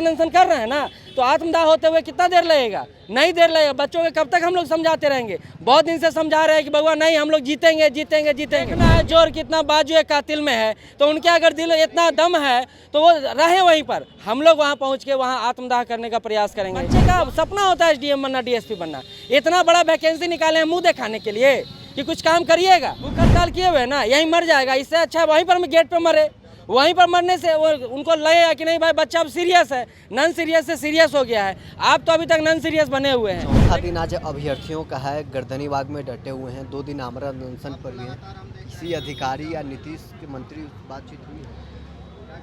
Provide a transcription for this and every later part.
अनशन कर रहे हैं ना, तो आत्मदाह होते हुए कितना देर लगेगा? नहीं देर लगेगा। बच्चों को कब तक हम लोग समझाते रहेंगे? बहुत दिन से समझा रहे हैं कि भगवान नहीं, हम लोग जीतेंगे जीतेंगे जीतेंगे। कितना है जोर, कितना बाजू कातिल में है, तो उनके अगर दिल इतना दम है तो वो रहे वहीं पर। हम लोग वहाँ पहुँच के वहाँ आत्मदाह करने का प्रयास करेंगे। बच्चे का सपना होता है एसडीएम बनना, डीएसपी बनना। इतना बड़ा वैकेंसी निकाले हैं मुँह दिखाने के लिए कि कुछ काम करिएगा। भूख हड़ताल किए हुए ना, यहीं मर जाएगा। इससे अच्छा वहीं पर गेट पर मरे। वहीं पर मरने से वो उनको लगेगा कि नहीं भाई बच्चा अब सीरियस है, नॉन सीरियस से सीरियस हो गया है। आप तो अभी तक नॉन सीरियस बने हुए हैं। चौथा दिन आज अभ्यर्थियों का है, गर्दनीबाग में डटे हुए हैं। 2 दिन आमरण अनशन पर भी हैं। किसी अधिकारी या नीतीश के मंत्री बातचीत हुई है?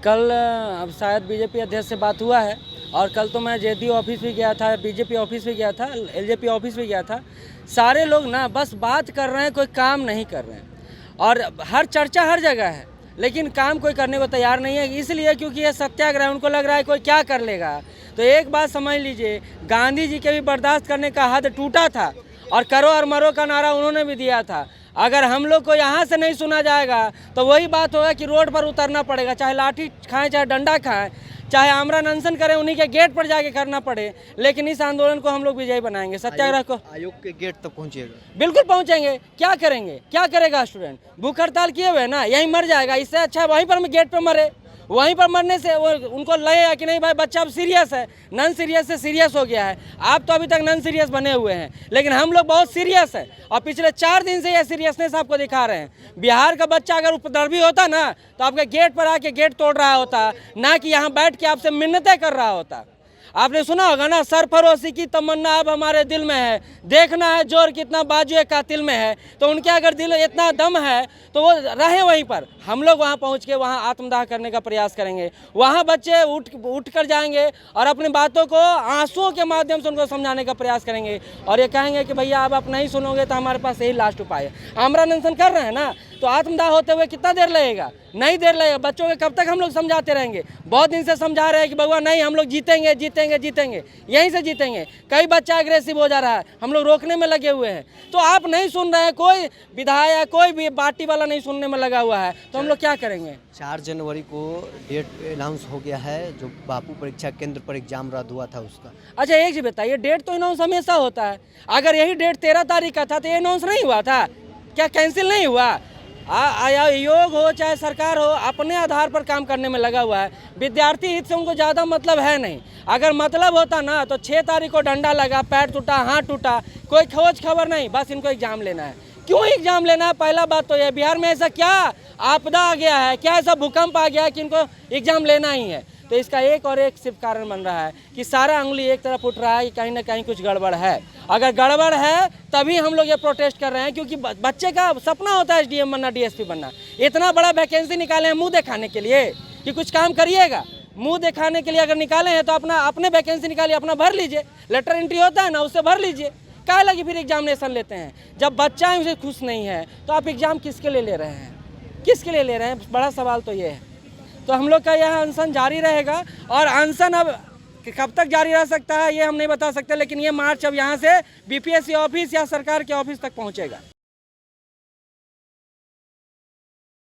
कल अब शायद बीजेपी अध्यक्ष से बात हुआ है, और कल तो मैं जेडीयू ऑफिस भी गया था, बीजेपी ऑफिस भी गया था, एलजेपी ऑफिस भी गया था। सारे लोग ना बस बात कर रहे हैं, कोई काम नहीं कर रहे हैं। और हर चर्चा हर जगह है, लेकिन काम कोई करने को तैयार नहीं है। इसलिए क्योंकि ये सत्याग्रह, उनको लग रहा है कोई क्या कर लेगा। तो एक बात समझ लीजिए, गांधी जी के भी बर्दाश्त करने का हद टूटा था, और करो और मरो का नारा उन्होंने भी दिया था। अगर हम लोग को यहाँ से नहीं सुना जाएगा तो वही बात होगा कि रोड पर उतरना पड़ेगा, चाहे लाठी खाएं, चाहे डंडा खाएं, चाहे आमरण अनशन करें, उन्हीं के गेट पर जाके करना पड़े। लेकिन इस आंदोलन को हम लोग विजयी बनाएंगे, सत्याग्रह को। आयोग के गेट तक पहुंचेगा? बिल्कुल पहुंचेंगे। क्या करेंगे, क्या करेगा स्टूडेंट? भूख हड़ताल किए हुए ना, यहीं मर जाएगा। इससे अच्छा वहीं पर गेट पर मरे। वहीं पर मरने से वो उनको लगेगा कि नहीं भाई बच्चा अब सीरियस है, नॉन सीरियस से सीरियस हो गया है। आप तो अभी तक नॉन सीरियस बने हुए हैं, लेकिन हम लोग बहुत सीरियस है, और पिछले 4 दिन से ये सीरियसनेस आपको दिखा रहे हैं। बिहार का बच्चा अगर उपद्रवी होता ना, तो आपके गेट पर आके गेट तोड़ रहा होता, ना कि यहाँ बैठ के आपसे मिन्नतें कर रहा होता। आपने सुना होगा ना, सरफरोशी की तमन्ना अब हमारे दिल में है, देखना है जोर कितना बाजू कातिल में है। तो उनके अगर दिल इतना दम है तो वो रहे वहीं पर। हम लोग वहाँ पहुँच के वहाँ आत्मदाह करने का प्रयास करेंगे। वहाँ बच्चे उठ कर जाएंगे और अपनी बातों को आंसुओं के माध्यम से उनको समझाने का प्रयास करेंगे, और ये कहेंगे कि भैया अब आप नहीं सुनोगे तो हमारे पास यही लास्ट उपाय है। आमरण अनशन कर रहे हैं ना, तो आत्मदाह होते हुए कितना देर लगेगा? नहीं देर लगेगा। बच्चों को कब तक हम लोग समझाते रहेंगे? बहुत दिन से समझा रहे हैं कि भगवान नहीं, हम लोग जीतेंगे जीतेंगे जीतेंगे, यहीं से जीतेंगे। कई बच्चा अग्रेसिव हो जा रहा है, हम लोग रोकने में लगे हुए हैं, तो आप नहीं सुन रहे हैं। कोई विधायक, कोई भी पार्टी वाला नहीं सुनने में लगा हुआ है, तो हम लोग क्या करेंगे? 4 जनवरी को डेट अनाउंस हो गया है, जो बापू परीक्षा केंद्र पर एग्जाम रद्द हुआ था उसका। अच्छा एक चीज बताइए, डेट तो अनाउंस हमेशा होता है। अगर यही डेट 13 तारीख का था तो ये अनाउंस नहीं हुआ था क्या? कैंसिल नहीं हुआ? योग हो चाहे सरकार हो, अपने आधार पर काम करने में लगा हुआ है। विद्यार्थी हित से उनको ज़्यादा मतलब है नहीं। अगर मतलब होता ना तो 6 तारीख को डंडा लगा, पैर टूटा, हाथ टूटा, कोई खोज खबर नहीं, बस इनको एग्जाम लेना है। क्यों एग्जाम लेना है? पहला बात तो ये, बिहार में ऐसा क्या आपदा आ गया है, क्या ऐसा भूकंप आ गया है कि इनको एग्जाम लेना ही है? तो इसका एक और एक सिर्फ कारण बन रहा है कि सारा उंगली एक तरफ उठ रहा है कि कहीं ना कहीं कुछ गड़बड़ है। अगर गड़बड़ है तभी हम लोग ये प्रोटेस्ट कर रहे हैं, क्योंकि बच्चे का सपना होता है एसडीएम बनना, डीएसपी बनना। इतना बड़ा वैकेंसी निकाले हैं मुँह दिखाने के लिए कि कुछ काम करिएगा। मुँह दिखाने के लिए अगर निकाले हैं तो अपने वैकेंसी निकालिए, अपना भर लीजिए। लेटर एंट्री होता है ना, उससे भर लीजिए। क्या लगी फिर एग्जामिनेशन लेते हैं? जब बच्चा उसे खुश नहीं है तो आप एग्जाम किसके लिए ले रहे हैं? किसके लिए ले रहे हैं? बड़ा सवाल तो ये है। तो हम लोग का यह अनशन जारी रहेगा, और अनशन अब कब तक जारी रह सकता है ये हम नहीं बता सकते, लेकिन ये मार्च अब यहाँ से बीपीएससी ऑफिस या सरकार के ऑफिस तक पहुँचेगा।